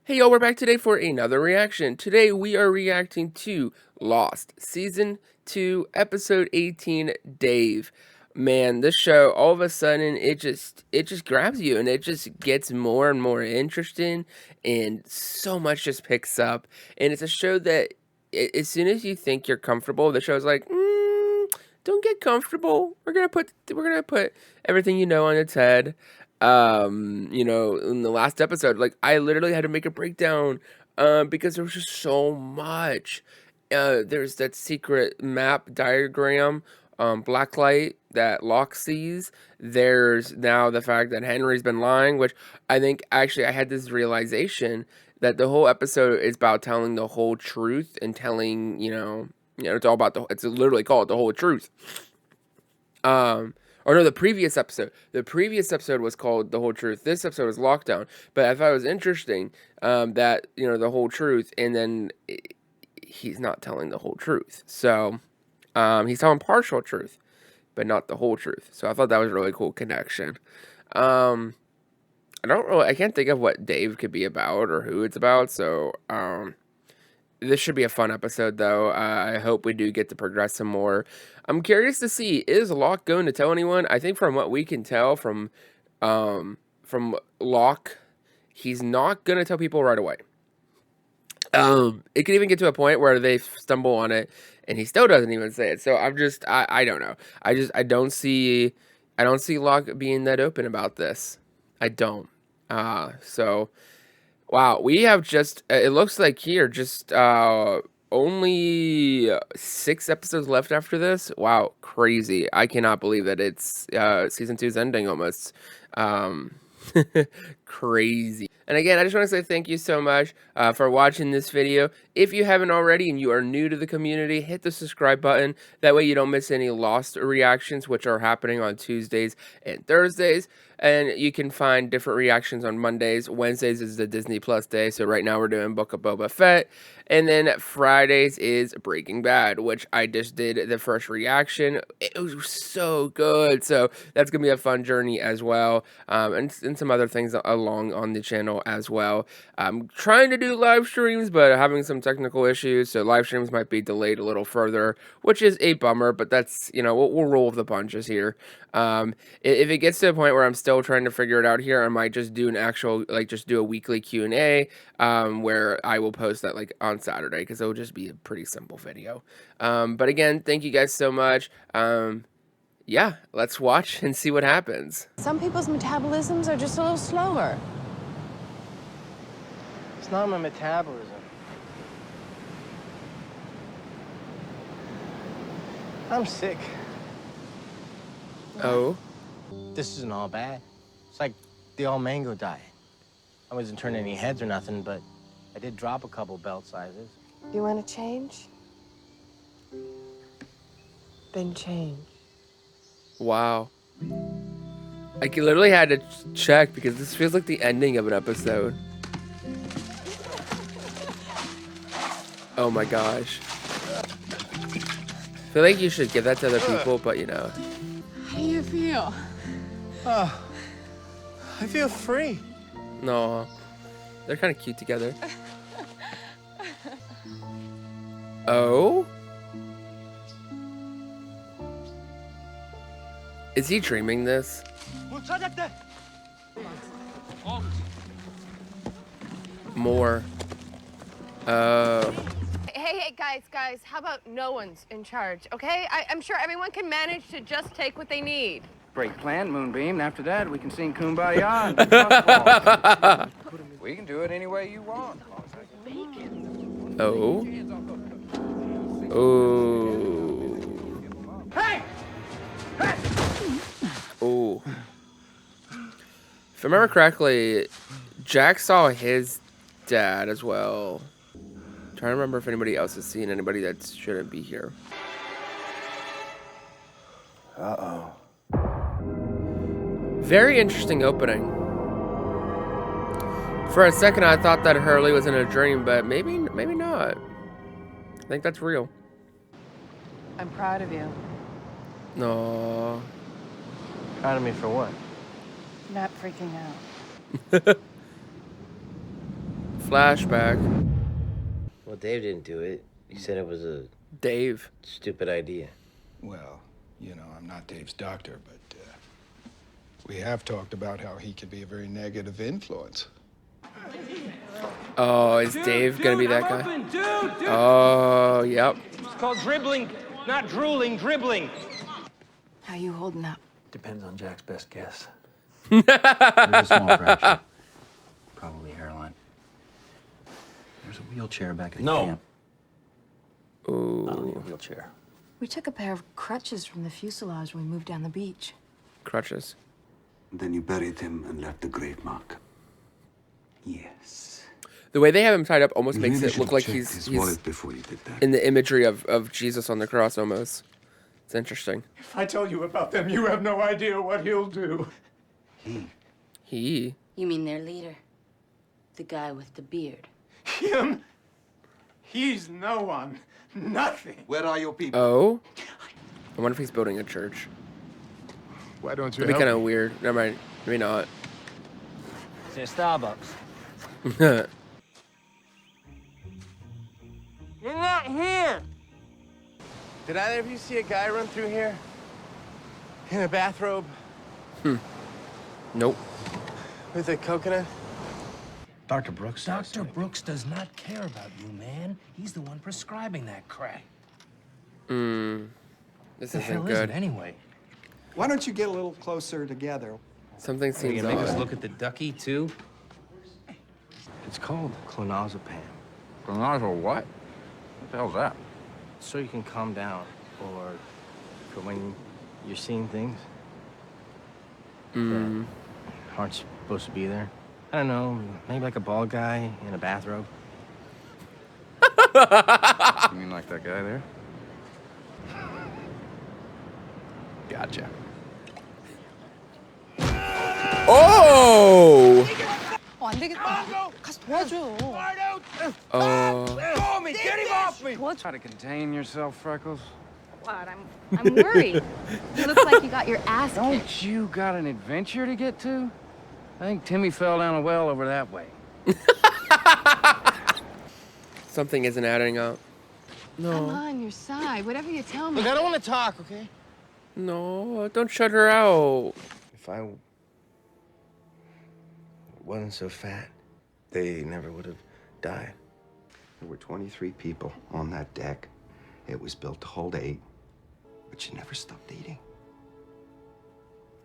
Hey y'all, we're back today for another reaction. Today we are reacting to Lost, Season 2, Episode 18, Dave. Man, this show, all of a sudden, it just grabs you, and it just gets more and more interesting, and so much just picks up. And it's a show that, as soon as you think you're comfortable, the show's like, don't get comfortable. We're gonna put everything you know on its head. In the last episode, like, I literally had to make a breakdown because there was just so much. There's that secret map diagram, blacklight that Locke sees. There's now the fact that Henry's been lying, which I think actually I had this realization that the whole episode is about telling the whole truth and telling, it's all about it's literally called the whole truth. Or no, the previous episode. The previous episode was called The Whole Truth. This episode was Lockdown. But I thought it was interesting that, the whole truth, and then he's not telling the whole truth. So he's telling partial truth, but not the whole truth. So I thought that was a really cool connection. I can't think of what Dave could be about or who it's about. So this should be a fun episode, though. I hope we do get to progress some more. I'm curious to see, is Locke going to tell anyone? I think from what we can tell from Locke, he's not going to tell people right away. It could even get to a point where they stumble on it, and he still doesn't even say it. So I don't know. I don't see Locke being that open about this. I don't. So... Wow, we have just, it looks like here, just only 6 episodes left after this. Wow, crazy. I cannot believe that it's season 2's ending almost. Crazy. And again, I just want to say thank you so much for watching this video. If you haven't already and you are new to the community, hit the subscribe button. That way you don't miss any Lost reactions, which are happening on Tuesdays and Thursdays. And you can find different reactions on Mondays. Wednesdays is the Disney Plus day, so right now we're doing Book of Boba Fett. And then Fridays is Breaking Bad, which I just did the first reaction. It was so good, so that's going to be a fun journey as well. And some other things along on the channel as well. I'm trying to do live streams, but having some technical issues, so live streams might be delayed a little further, which is a bummer, but that's, we'll roll with the punches here. If it gets to a point where I'm still trying to figure it out here, I might just do an actual, just do a weekly Q&A, where I will post that, on Saturday, because it'll just be a pretty simple video. But again, thank you guys so much. Yeah, let's watch and see what happens. Some people's metabolisms are just a little slower. It's not my metabolism. I'm sick. Oh? This isn't all bad. It's like the all mango diet. I wasn't turning any heads or nothing, but I did drop a couple belt sizes. You want to change? Then change. Wow. I literally had to check because this feels like the ending of an episode. Oh my gosh. I feel like you should give that to other people, but How do you feel? I feel free. No. They're kind of cute together. Oh? Is he dreaming this? More. Hey, guys, how about no one's in charge, okay? I'm sure everyone can manage to just take what they need. Great plan, Moonbeam. And after that, we can sing Kumbaya and do puffballs. We can do it any way you want. Oh? Oh. Hey! Oh. If I remember correctly, Jack saw his dad as well. I'm trying to remember if anybody else has seen anybody that shouldn't be here. Uh-oh. Very interesting opening. For a second, I thought that Hurley was in a dream, but maybe not. I think that's real. I'm proud of you. No. Proud of me for what? Not freaking out. Flashback. Well, Dave didn't do it. He said it was a Dave. stupid idea. Well, you know, I'm not Dave's doctor, but we have talked about how he can be a very negative influence. Oh, is Dave gonna be that guy? Oh, yep. It's called dribbling, not drooling, dribbling. How you holding up? Depends on Jack's best guess. There's a small fracture. Probably hairline. There's a wheelchair back at camp. I'll need a wheelchair. We took a pair of crutches from the fuselage when we moved down the beach. Crutches. Then you buried him and left the grave mark. Yes. The way they have him tied up almost You makes really it should look have like checked he's his wallet before you did that. in the imagery of Jesus on the cross almost. It's interesting. If I tell you about them, you have no idea what he'll do. He. You mean their leader? The guy with the beard. Him? He's no one. Nothing. Where are your people? Oh? I wonder if he's building a church. Why don't you That'd be help kind of me? weird. Never mind. Maybe not. It's a Starbucks. You're not here. Did either of you see a guy run through here? In a bathrobe? Nope. With a coconut? Dr. Brooks? Dr. Brooks does not care about you, man. He's the one prescribing that crap. This The hell isn't is it good. anyway? Why don't you get a little closer together? Something You seems gonna make us odd. look at the ducky, too? It's called clonazepam. Clonazepam what? What the hell's that? So you can calm down, or for when you're seeing things that aren't supposed to be there. I don't know, maybe like a bald guy in a bathrobe. You mean like that guy there? Gotcha. Oh! 안 되겠다. 가서 도와줘. Oh, me, get him off me. Try to contain yourself, Freckles. What? I'm worried. You look like you got your ass kicked. Don't you got an adventure to get to? I think Timmy fell down a well over that way. Something isn't adding up. I'm No. on your side. Whatever you tell me. Look, I don't want to talk, okay? No, don't shut her out. If I wasn't so fat, they never would have died. There were 23 people on that deck. It was built to hold 8, but you never stopped eating.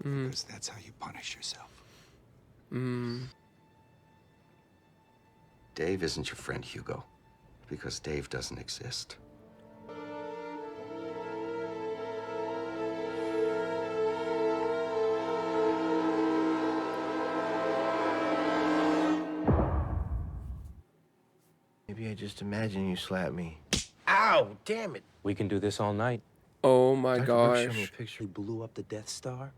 Because that's how you punish yourself. Dave isn't your friend, Hugo, because Dave doesn't exist. Maybe I just imagine you slap me. Ow, damn it. We can do this all night. Oh my Dr. Brooks showed me gosh. a picture. He blew up the Death Star?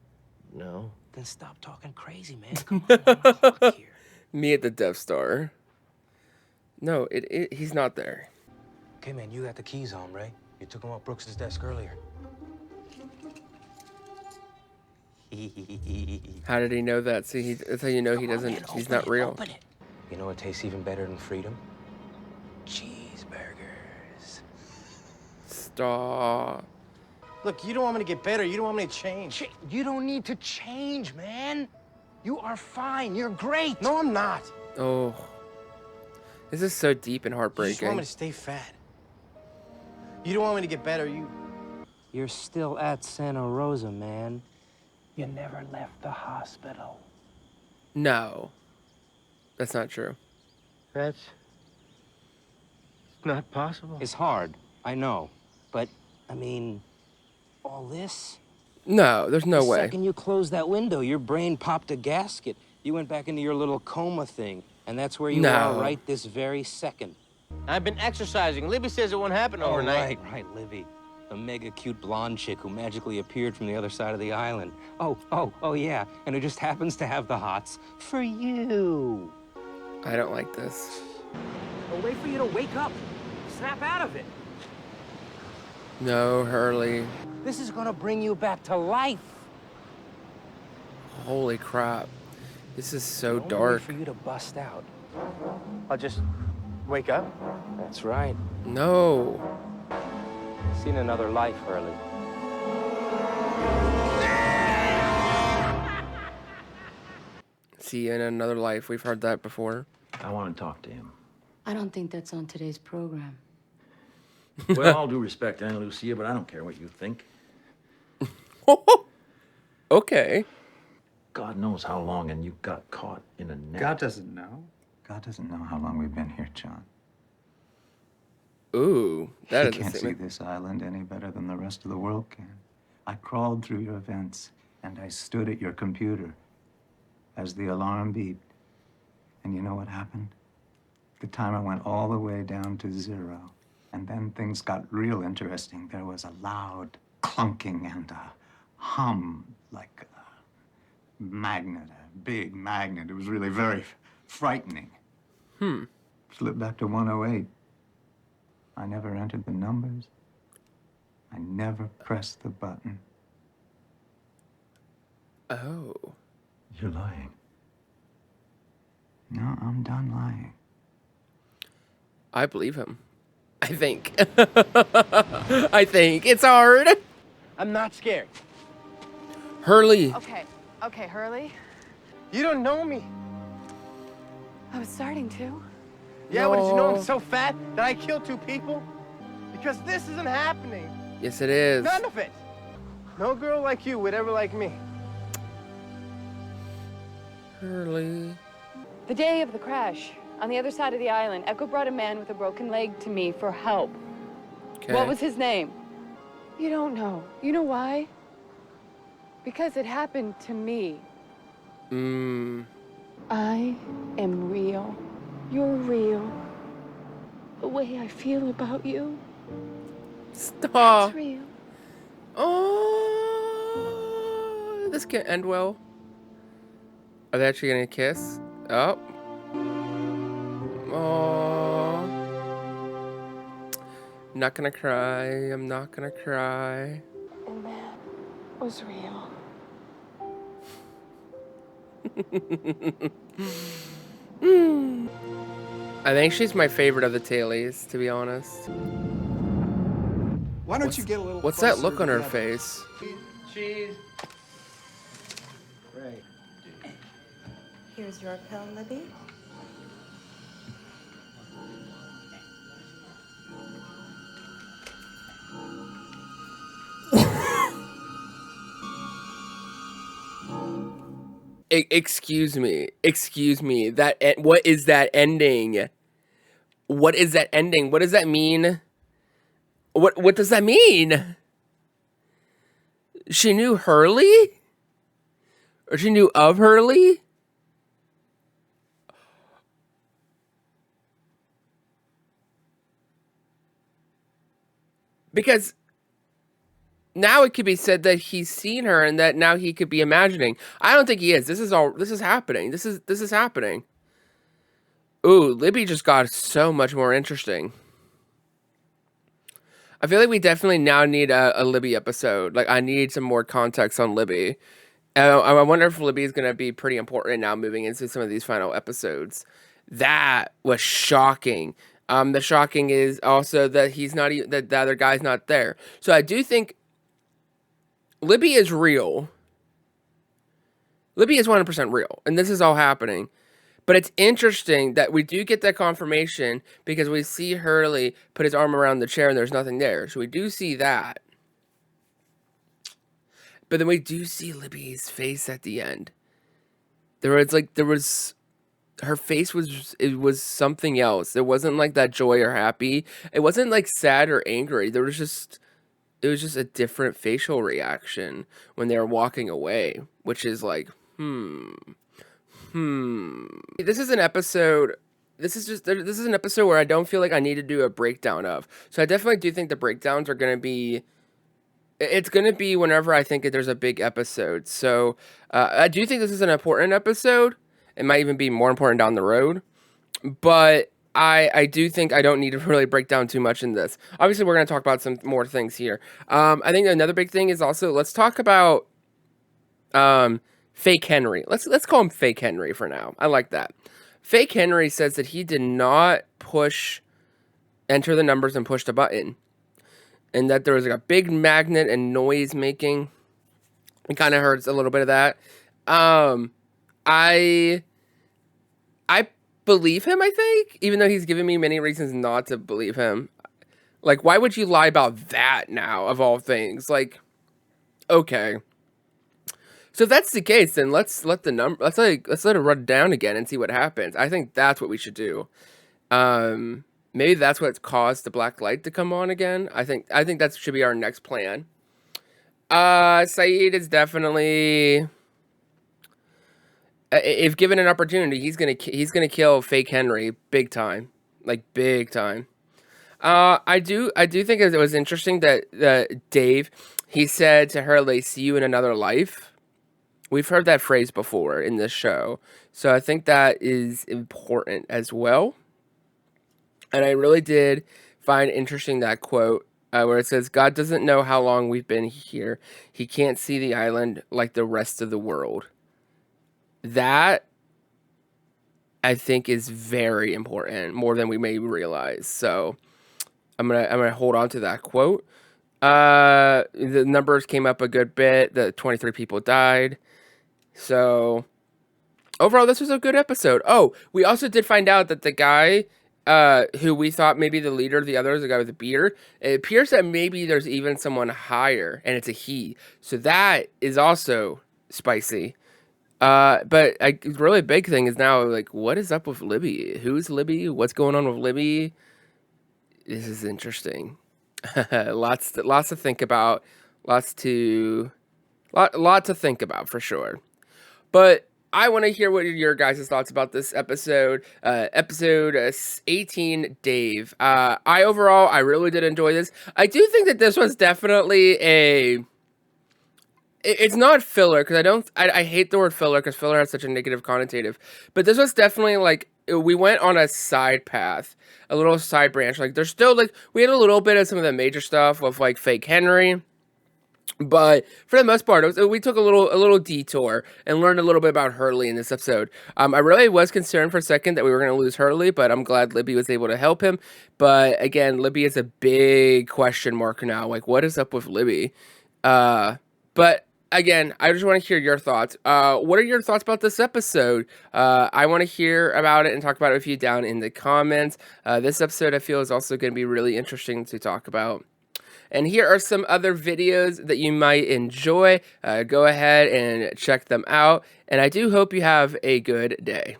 No. Then stop talking crazy, man. Come on, we're on the clock here. Me at the Death Star. No, he's not there. Okay, man, you got the keys on, Ray. You took them off Brooks's desk earlier. How did he know that? See, that's how you know he Come on, doesn't. man, He's open not it, real. open it. You know what tastes even better than freedom? Cheeseburgers. Stop. Look, you don't want me to get better. You don't want me to change. You don't need to change, man. You are fine. You're great. No, I'm not. Oh. This is so deep and You just want heartbreaking. me to stay fat. You don't want me to get better. You're still at Santa Rosa, man. You never left the hospital. No. That's not true. That's not possible. It's hard, I know. But, I mean, all this? No, there's no The way. second you closed that window, your brain popped a gasket. You went back into your little coma thing. And that's where you No. are right this very second. I've been exercising. Libby says it won't happen overnight. Right, Livy. The mega cute blonde chick who magically appeared from the other side of the island. Oh, yeah. And who just happens to have the hots for you. I don't like this. I'll wait for you to wake up. Snap out of it. No, Hurley. This is gonna bring you back to life. Holy crap. This is so Only way dark. for you to bust out I'll just wake up? That's right. No. Seen another life, Hurley. See you in another life. We've heard that before. I want to talk to him. I don't think that's on today's program. Well, all due respect, Aunt Lucia, but I don't care what you think. Okay. God knows how long, and you got caught in a net. God doesn't know. God doesn't know how long we've been here, John. Ooh, that He is a can't see statement. this island any better than the rest of the world can. I crawled through your vents, and I stood at your computer as the alarm beeped. And you know what happened? The timer went all the way down to 0. And then things got real interesting. There was a loud clunking and a hum like a magnet, a big magnet. It was really very frightening. Slipped back to 108. I never entered the numbers. I never pressed the button. Oh. You're lying. No, I'm done lying. I believe him. I think. I think. It's hard. I'm not scared. Hurley. Okay, Hurley. You don't know me. I was starting to. Yeah, well, did you know No. I'm so fat that I killed 2 people? Because this isn't happening. Yes, it is. None of it. No girl like you would ever like me. Hurley. The day of the crash, on the other side of the island, Echo brought a man with a broken leg to me for help. Okay. What was his name? You don't know. You know why? Because it happened to me. I am real. You're real. The way I feel about you, Stop. that's real. Oh, this can't end well. Are they actually gonna kiss? Oh. Oh. Not gonna cry. I'm not gonna cry. And that was real. I think she's my favorite of the tailies, to be honest. Why don't you get a little What's that closer look on her together? face? Cheese. Right. Here's your pill, Libby. Excuse me. What is that ending? What is that ending? What does that mean? What does that mean? She knew Hurley? Or she knew of Hurley? Because now it could be said that he's seen her and that now he could be imagining. I don't think he is. This is happening. This is happening. Ooh, Libby just got so much more interesting. I feel like we definitely now need a Libby episode. Like, I need some more context on Libby. I wonder if Libby is going to be pretty important now moving into some of these final episodes. That was shocking. The shocking is also that he's not even, that the other guy's not there. So I do think Libby is real. Libby is 100% real. And this is all happening. But it's interesting that we do get that confirmation because we see Hurley put his arm around the chair and there's nothing there. So we do see that. But then we do see Libby's face at the end. Her face was something else. It wasn't like that joy or happy. It wasn't like sad or angry. It was just a different facial reaction when they were walking away, which is like, This is an episode. This is an episode where I don't feel like I need to do a breakdown of. So I definitely do think the breakdowns are going to be. It's going to be whenever I think that there's a big episode. So I do think this is an important episode. It might even be more important down the road. But I do think I don't need to really break down too much in this. Obviously, we're going to talk about some more things here. I think another big thing is also, let's talk about Fake Henry. Let's call him Fake Henry for now. I like that. Fake Henry says that he did not enter the numbers and push the button, and that there was like a big magnet and noise making. It kind of hurts a little bit of that. I believe him, I think, even though he's given me many reasons not to believe him. Like, why would you lie about that now, of all things? Like, okay. So if that's the case, then let's let it run down again and see what happens. I think that's what we should do. Maybe that's what caused the black light to come on again. I think that should be our next plan. Saeed is definitely, if given an opportunity, he's gonna kill Fake Henry big time, like big time. I do think it was interesting that Dave, he said to Hurley, "See you in another life." We've heard that phrase before in this show, so I think that is important as well. And I really did find interesting that quote where it says, "God doesn't know how long we've been here. He can't see the island like the rest of the world." That, I think, is very important, more than we may realize. So I'm gonna hold on to that quote. The numbers came up a good bit. The 23 people died. So overall, this was a good episode. Oh, we also did find out that the guy who we thought maybe the leader of the others, the guy with the beard, it appears that maybe there's even someone higher, and it's a he. So that is also spicy. But a really big thing is now, like, what is up with Libby? Who's Libby? What's going on with Libby? This is interesting. Lots to think about. Lot to think about for sure. But I want to hear what are your guys' thoughts about this episode. Episode 18, Dave. I really did enjoy this. I do think that this was definitely it's not filler, because I hate the word filler, because filler has such a negative connotative. But this was definitely, like, we went on a side path, a little side branch. Like, there's still, like, we had a little bit of some of the major stuff with, like, Fake Henry. But for the most part, we took a little detour and learned a little bit about Hurley in this episode. I really was concerned for a second that we were going to lose Hurley, but I'm glad Libby was able to help him. But again, Libby is a big question mark now. Like, what is up with Libby? But again, I just want to hear your thoughts. What are your thoughts about this episode? I want to hear about it and talk about it with you down in the comments. This episode, I feel, is also going to be really interesting to talk about. And here are some other videos that you might enjoy. Go ahead and check them out. And I do hope you have a good day.